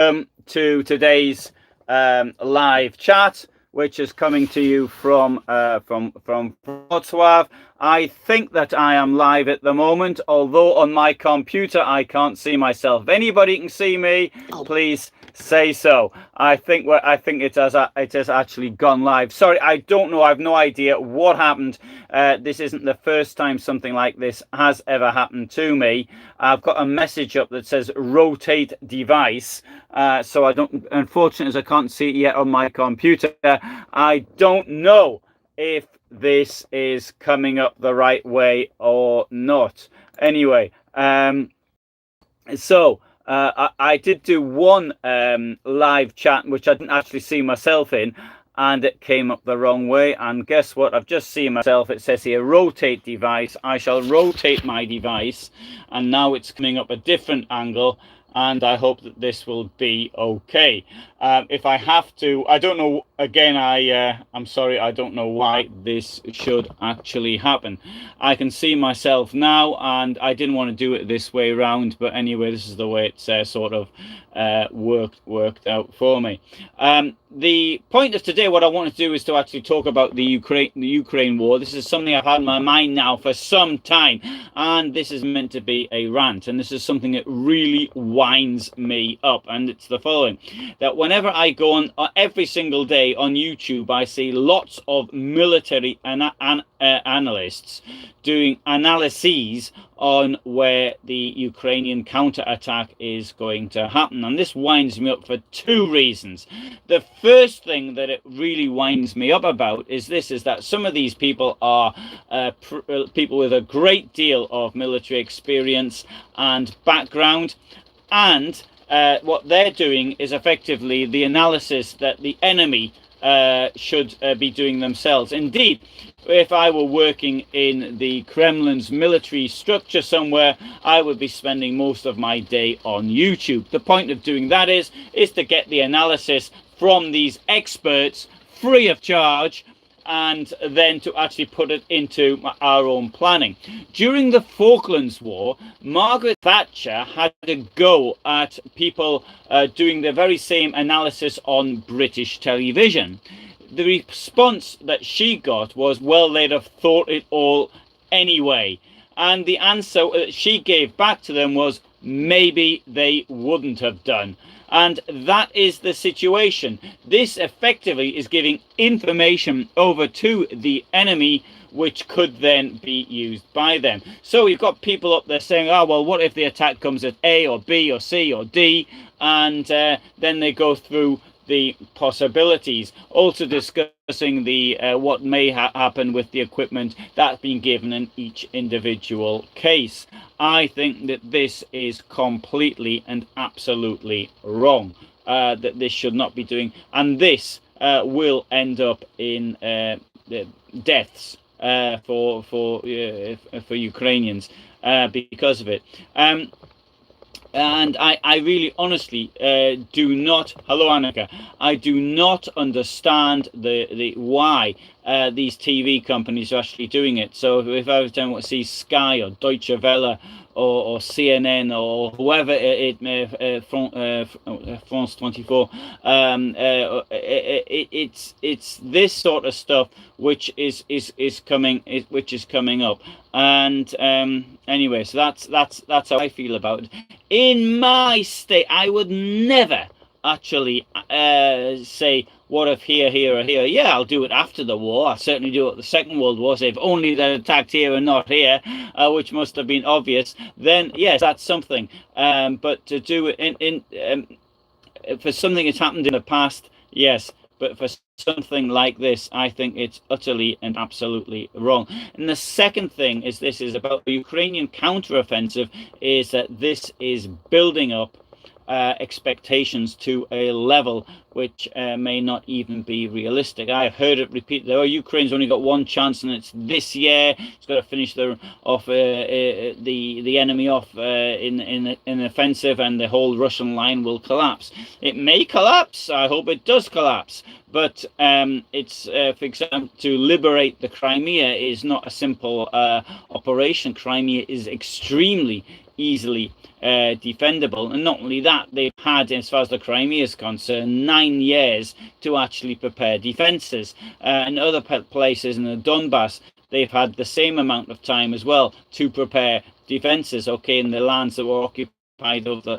To today's live chat, which is coming to you from Wrocław. I think that I am live at the moment, although on my computer I can't see myself. If anybody can see me, please say so. I think it has actually gone live. Sorry, I don't know. I have no idea what happened. This isn't the first time something like this has ever happened to me. I've got a message up that says rotate device. So I don't, unfortunately, as I can't see it yet on my computer, I don't know if this is coming up the right way or not. Anyway, so I did do one live chat, which I didn't actually see myself in, and it came up the wrong way. And guess what? I've just seen myself. It says here, rotate device. I shall rotate my device, and now it's coming up a different angle. And I hope that this will be okay. If I have to, I don't know. Again, I'm sorry. I don't know why this should actually happen. I can see myself now, and I didn't want to do it this way around. But anyway, this is the way it's sort of worked out for me. The point of today, what I want to do is to actually talk about the Ukraine war. This is something I've had in my mind now for some time, and this is meant to be a rant, and this is something that really winds me up. And it's the following: that whenever I go on every single day on YouTube, I see lots of military analysts doing analyses on where the Ukrainian counterattack is going to happen. And this winds me up for two reasons. The first thing that it really winds me up about is that some of these people are people with a great deal of military experience and background, and what they're doing is effectively the analysis that the enemy should be doing themselves. Indeed, if I were working in the Kremlin's military structure somewhere, I would be spending most of my day on YouTube. The point of doing that is to get the analysis from these experts free of charge, and then to actually put it into our own planning. During the Falklands War, Margaret Thatcher had a go at people doing the very same analysis on British television. The response that she got was, well, they'd have thought it all anyway. And the answer that she gave back to them was, maybe they wouldn't have done. And that is the situation. This effectively is giving information over to the enemy, which could then be used by them. So you've got people up there saying, oh, well, what if the attack comes at A or B or C or D? And then they go through the possibilities, also discussing the what may happen with the equipment that's been given in each individual case. I think that this is completely and absolutely wrong, that this should not be doing, and this will end up in deaths for Ukrainians because of it. And I really honestly do not, hello Annika, I do not understand the why these TV companies are actually doing it. So if I was to see Sky or Deutsche Welle or CNN or whoever it may France 24, it's this sort of stuff which is coming up. And anyway, so that's how I feel about it. In my state, I would never actually say, what if here, or here? Yeah, I'll do it after the war. I'll certainly do it the Second World War. So if only they attacked here and not here, which must have been obvious, then yes, that's something. But to do it for something that's happened in the past, yes. But for something like this, I think it's utterly and absolutely wrong. And the second thing is about the Ukrainian counteroffensive, is that this is building up expectations to a level which may not even be realistic. I've heard it repeated. Oh, Ukraine's only got one chance, and it's this year. It's got to finish the enemy off in an offensive, and the whole Russian line will collapse. It may collapse. I hope it does collapse. But it's, for example, to liberate the Crimea is not a simple operation. Crimea is extremely easily defendable. And not only that, they've had, as far as the Crimea is concerned, 9 years to actually prepare defences. And other places in the Donbass, they've had the same amount of time as well to prepare defences. Okay, in the lands that were occupied over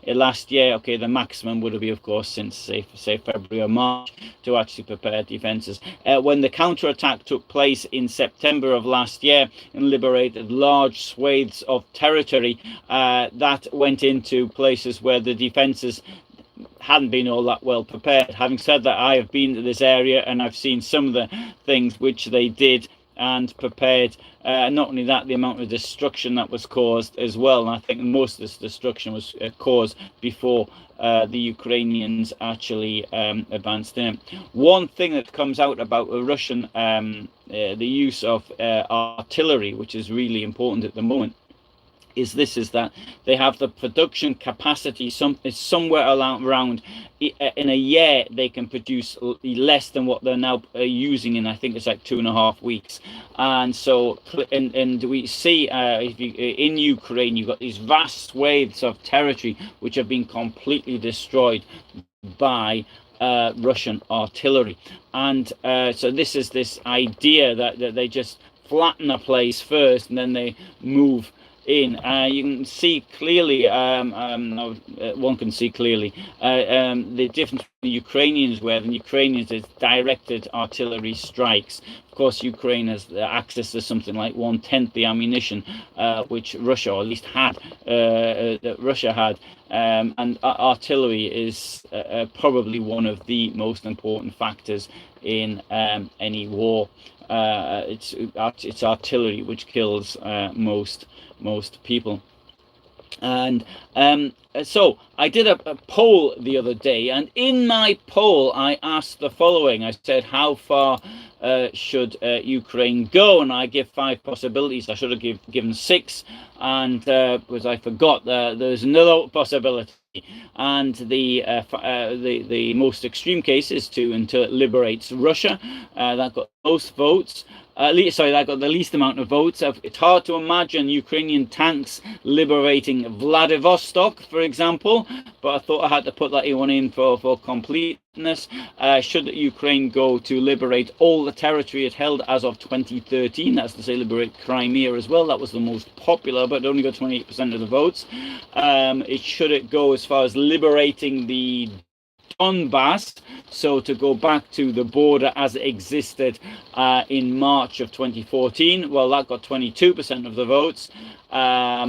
last year, okay, the maximum would be, of course, since say February or March, to actually prepare defences. When the counterattack took place in September of last year and liberated large swathes of territory, that went into places where the defences hadn't been all that well prepared. Having said that, I have been to this area and I've seen some of the things which they did and prepared. Not only that, the amount of destruction that was caused as well. And I think most of this destruction was caused before the Ukrainians actually advanced in. One thing that comes out about Russian, the use of artillery, which is really important at the moment, is that they have the production capacity somewhere around in a year they can produce less than what they're now using in, I think it's like 2.5 weeks. And so and we see in Ukraine you've got these vast swathes of territory which have been completely destroyed by Russian artillery. And so this idea that they just flatten a place first and then they move in. You can see clearly, one can see clearly the difference between the Ukrainians, where the Ukrainians is directed artillery strikes. Of course, Ukraine has access to something like 1/10 the ammunition which Russia, or at least had, that Russia had. And artillery is probably one of the most important factors in any war. It's artillery which kills most people. And so I did a poll the other day, and in my poll I asked the following. I said, how far should Ukraine go? And I give 5 possibilities. I should have given 6, and because I forgot there's another possibility. And the most extreme case is until it liberates Russia. That got most votes. That got the least amount of votes. It's hard to imagine Ukrainian tanks liberating Vladivostok, for example, but I thought I had to put that one in for completeness. Should Ukraine go to liberate all the territory it held as of 2013, that's to say liberate Crimea as well, that was the most popular, but it only got 28% of the votes. Should it go as far as liberating the Donbass, so to go back to the border as it existed in March of 2014, well, that got 22% of the votes.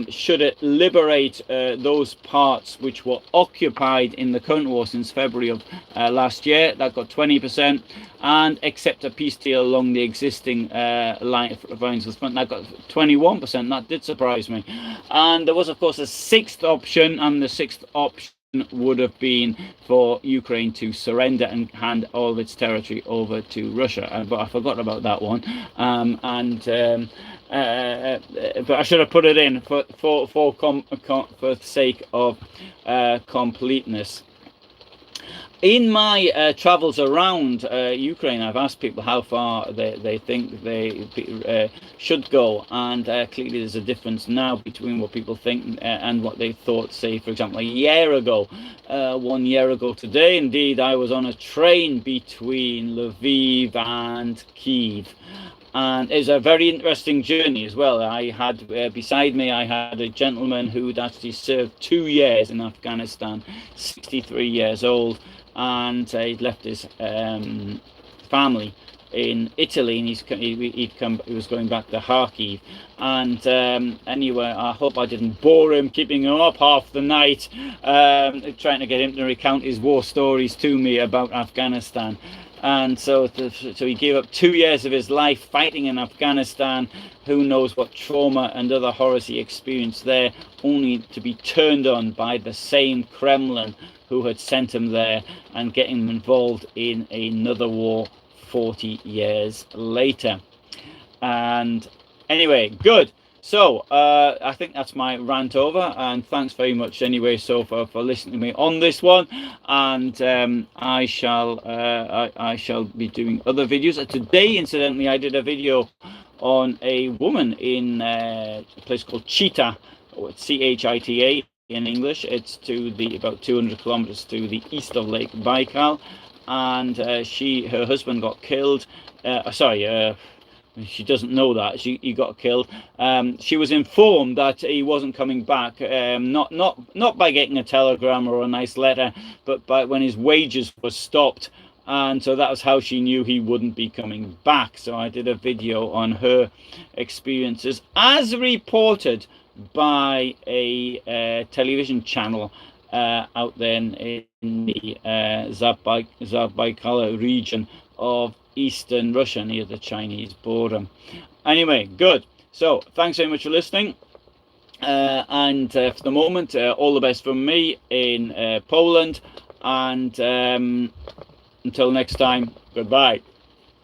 Should it liberate those parts which were occupied in the current war since February of last year, that got 20%, and accept a peace deal along the existing lines of the front, that got 21%. That did surprise me. And there was, of course, a 6th option, and the 6th option would have been for Ukraine to surrender and hand all of its territory over to Russia, but I forgot about that one. But I should have put it in for the sake of completeness. In my travels around Ukraine, I've asked people how far they think they should go, and clearly there's a difference now between what people think and what they thought, say, for example, a year ago. 1 year ago today, indeed, I was on a train between Lviv and Kyiv. And it was a very interesting journey as well. I had beside me, I had a gentleman who'd actually served 2 years in Afghanistan, 63 years old, and he'd left his family in Italy, and he was going back to Kharkiv. And anyway, I hope I didn't bore him, keeping him up half the night, trying to get him to recount his war stories to me about Afghanistan. And so he gave up 2 years of his life fighting in Afghanistan. Who knows what trauma and other horrors he experienced there, only to be turned on by the same Kremlin who had sent him there and getting him involved in another war 40 years later. And anyway, good. So I think that's my rant over, and thanks very much anyway so for listening to me on this one. And I shall be doing other videos. Today, incidentally, I did a video on a woman in a place called Chita, Chita in English. It's to the about 200 kilometers to the east of Lake Baikal, and her husband got killed. She doesn't know that he got killed. She was informed that he wasn't coming back, not by getting a telegram or a nice letter, but by when his wages were stopped. And so that was how she knew he wouldn't be coming back. So I did a video on her experiences as reported by a television channel out there in the Zabaikal region of eastern Russia near the Chinese border. Anyway, good. So thanks very much for listening. And for the moment, all the best from me in Poland. And until next time, goodbye.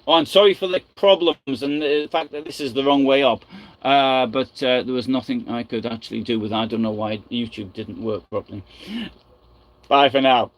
Oh, I'm sorry for the problems and the fact that this is the wrong way up. But there was nothing I could actually do with it. I don't know why YouTube didn't work properly. Bye for now.